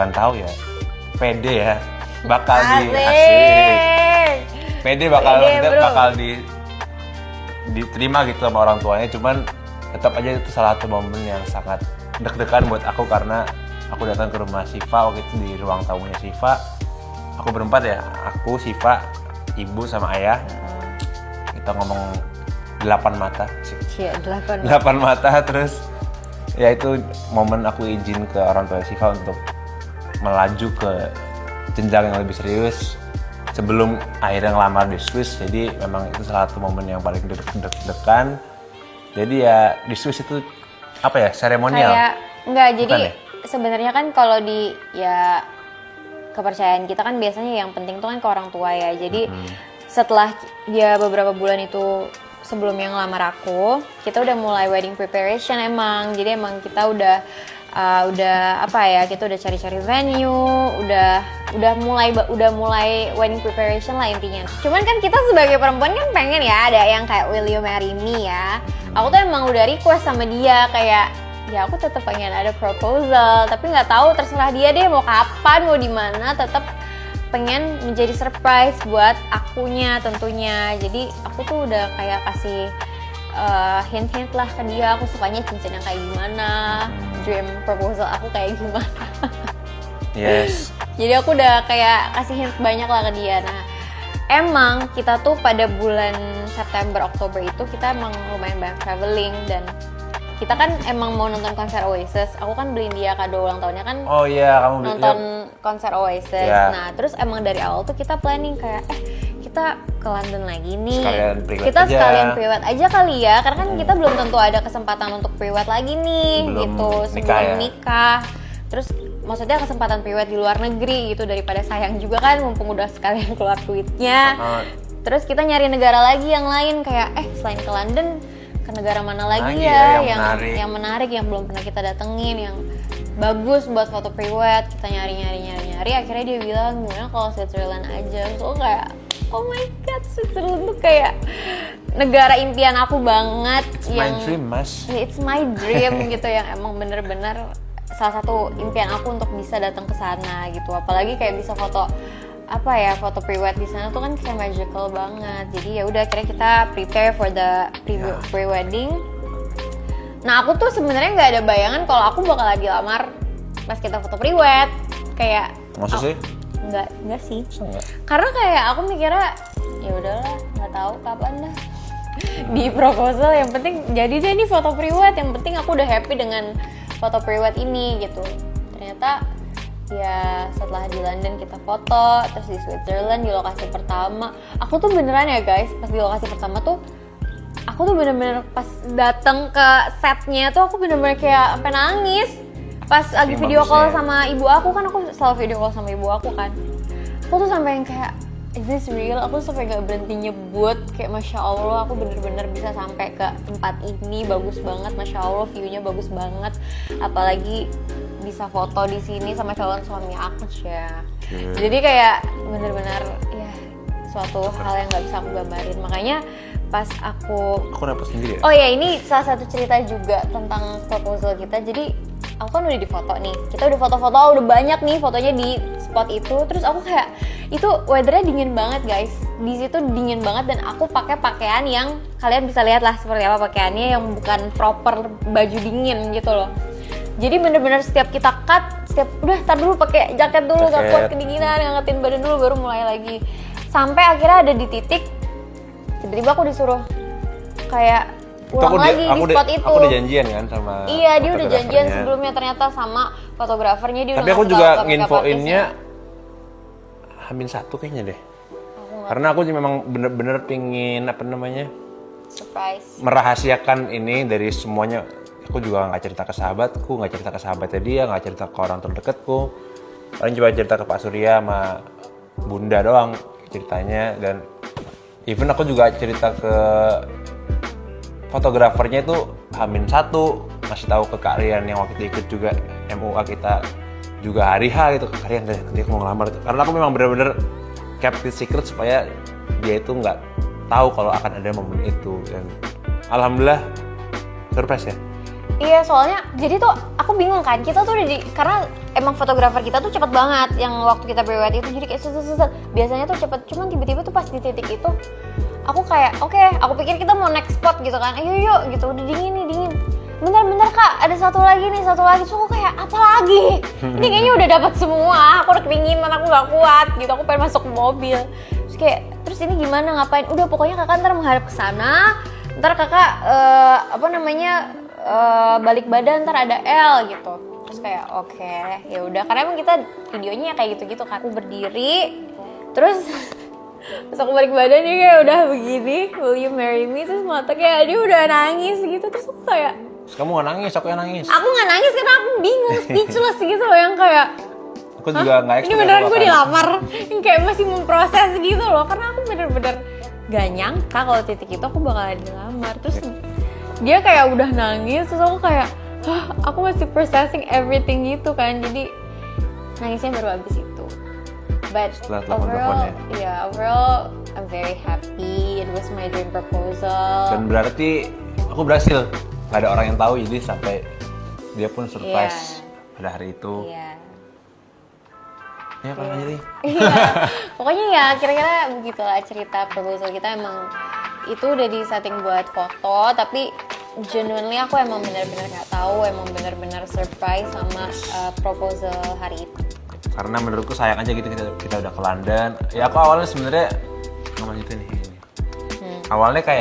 bukan tahu ya, pede ya, bakal asik. Pede bakal diterima gitu sama orang tuanya, cuman tetap aja itu salah satu momen yang sangat deg-degan buat aku karena aku datang ke rumah Siva waktu itu di ruang tamunya Siva. Aku berempat ya, aku, Siva, ibu sama ayah. Kita ngomong 8 mata sih. Iya, 8 mata terus ya itu momen aku izin ke orang tua Siva untuk melaju ke jenjang yang lebih serius sebelum akhirnya ngelamar di Swiss. Jadi memang itu salah satu momen yang paling deg-degan. Jadi ya di Swiss itu apa ya, seremonial? Kayak enggak, jadi ya? sebenarnya kan kalau di ya kepercayaan kita kan biasanya yang penting tuh kan ke orang tua ya. Jadi setelah dia beberapa bulan itu sebelum yang ngelamar aku, kita udah mulai wedding preparation emang. Jadi emang kita udah apa ya, kita udah cari-cari venue, udah mulai wedding preparation lah intinya. Cuman kan kita sebagai perempuan kan pengen ya ada yang kayak will you marry me ya. Aku tuh emang udah request sama dia kayak ya aku tetap pengen ada proposal, tapi nggak tahu, terserah dia deh mau kapan, mau di mana, tetap pengen menjadi surprise buat akunya tentunya. Jadi aku tuh udah kayak kasih hint-hint lah ke dia, aku sukanya cincin yang kayak gimana, dream proposal aku kayak gimana. Yes. Jadi aku udah kayak kasih hint banyak lah ke dia. Nah, emang kita tuh pada bulan September, Oktober itu kita emang lumayan banyak traveling dan kita kan emang mau nonton konser Oasis. Aku kan beliin dia kado ulang tahunnya kan. Oh iya, kamu nonton konser Oasis. Yeah. Nah, terus emang dari awal tuh kita planning kayak kita ke London lagi nih. Sekalian pre-wed aja kali ya, karena kan kita belum tentu ada kesempatan untuk pre-wed lagi nih gitu sebelum nikah. Terus maksudnya kesempatan pre-wed di luar negeri gitu, daripada sayang juga kan mumpung udah sekalian keluar duitnya. Terus kita nyari negara lagi yang lain kayak selain ke London, ke negara mana lagi ya yang menarik yang belum pernah kita datengin, yang bagus buat foto pre-wed. Kita nyari akhirnya dia bilang gimana kalau Switzerland aja. So kayak oh my god, Switzerland tuh kayak negara impian aku banget. My dream, Mas. It's my dream gitu, yang emang bener-bener salah satu impian aku untuk bisa datang ke sana gitu. Apalagi kayak bisa foto foto pre-wed di sana tuh kan kayak magical banget. Jadi ya udah akhirnya kita prepare for the pre-wedding. Nah, aku tuh sebenarnya nggak ada bayangan kalau aku bakal dilamar pas kita foto pre-wed. Kayak maksud sih? Enggak sih. Karena kayak aku mikirnya ya udahlah, nggak tahu kapan dah di proposal, yang penting jadi deh ini foto pre-wed, yang penting aku udah happy dengan foto pre-wed ini gitu. Ternyata ya setelah di London kita foto, terus di Switzerland di lokasi pertama, aku tuh beneran ya guys, pas di lokasi pertama tuh aku tuh bener-bener pas datang ke setnya tuh aku bener-bener kayak sampai nangis. Pas lagi video call sama ibu aku, kan aku selalu video call sama ibu aku kan, aku tuh sampai yang kayak is this real? Aku sampai gak berhenti nyebut kayak Masya Allah, aku bener-bener bisa sampai ke tempat ini, bagus banget, Masya Allah, view-nya bagus banget, apalagi bisa foto di sini sama calon suami aku ya. Jadi kayak bener-bener ya suatu hal yang nggak bisa aku gambarin. Makanya pas aku dapet sendiri ya? Oh ya, ini salah satu cerita juga tentang proposal kita. Jadi aku kan udah difoto nih, kita udah foto-foto, udah banyak nih fotonya di spot itu. Terus aku kayak, itu weathernya dingin banget guys, di situ dingin banget, dan aku pakai pakaian yang kalian bisa lihat lah seperti apa pakaiannya, yang bukan proper baju dingin gitu loh. Jadi bener-bener setiap kita cut, udah tar dulu pakai jaket dulu, gak kuat kedinginan, ngangetin badan dulu, baru mulai lagi. Sampai akhirnya ada di titik tiba-tiba aku disuruh kayak ulang lagi di spot itu. Aku udah janjian kan sama iya, dia udah janjian sebelumnya ternyata sama fotografernya. Dia tapi udah aku juga nginfoinnya H-1 kayaknya deh. Karena aku memang bener-bener pingin surprise, merahasiakan ini dari semuanya. Aku juga nggak cerita ke sahabatku, nggak cerita ke sahabatnya dia, nggak cerita ke orang terdekatku. Paling coba cerita ke Pak Surya sama Bunda doang ceritanya. Dan even aku juga cerita ke fotografernya itu H-1, masih tahu ke Kak Rian yang waktu itu ikut juga MUA kita juga hari H gitu. Kak Rian, nanti aku mau ngelamar itu. Karena aku memang benar-benar kept it secret supaya dia itu nggak tahu kalau akan ada momen itu. Dan alhamdulillah surprise ya. Iya, soalnya jadi tuh aku bingung kan, kita tuh karena emang fotografer kita tuh cepet banget yang waktu kita pre-wed itu, jadi kayak set. Biasanya tuh cepet, cuman tiba-tiba tuh pas di titik itu aku kayak oke, aku pikir kita mau next spot gitu kan, ayo yuk gitu, udah dingin nih, dingin. Bentar kak, ada satu lagi. Terus aku kayak apa lagi? Ini kayaknya udah dapat semua, aku udah kedinginan, aku gak kuat gitu, aku pengen masuk mobil. Terus ini gimana, ngapain? Udah pokoknya kakak ntar menghadap ke sana, ntar kakak balik badan ntar ada L gitu. Terus kayak oke, ya udah, karena emang kita videonya kayak gitu-gitu kan. Aku berdiri, terus pas aku balik badan dia kayak udah begini, will you marry me? Terus mata kayak dia udah nangis gitu, terus aku kayak Kamu gak nangis, aku yang nangis. aku nggak nangis karena aku bingung, speechless gitu loh, yang kayak Aku juga nggak ini beneran gue dilamar, yang kayak masih memproses gitu loh, karena aku bener-bener gak nyangka kalau titik itu aku bakalan dilamar. Terus dia kayak udah nangis, terus aku kayak aku masih processing everything gitu kan, jadi nangisnya baru habis itu. But Setelah overall, telepon-teleponnya. overall I'm very happy. It was my dream proposal. Dan berarti aku berhasil. Gak ada orang yang tahu, jadi sampai dia pun surprise pada hari itu. Iya. Ya apa aja nih? Iya, pokoknya ya kira-kira begitulah cerita proposal kita. Emang itu udah di setting buat foto, tapi genuinely aku emang benar-benar nggak tahu, emang benar-benar surprise sama proposal hari itu. Karena menurutku sayang aja gitu kita udah ke London. Ya aku awalnya sebenarnya namanya itu nih. Awalnya kayak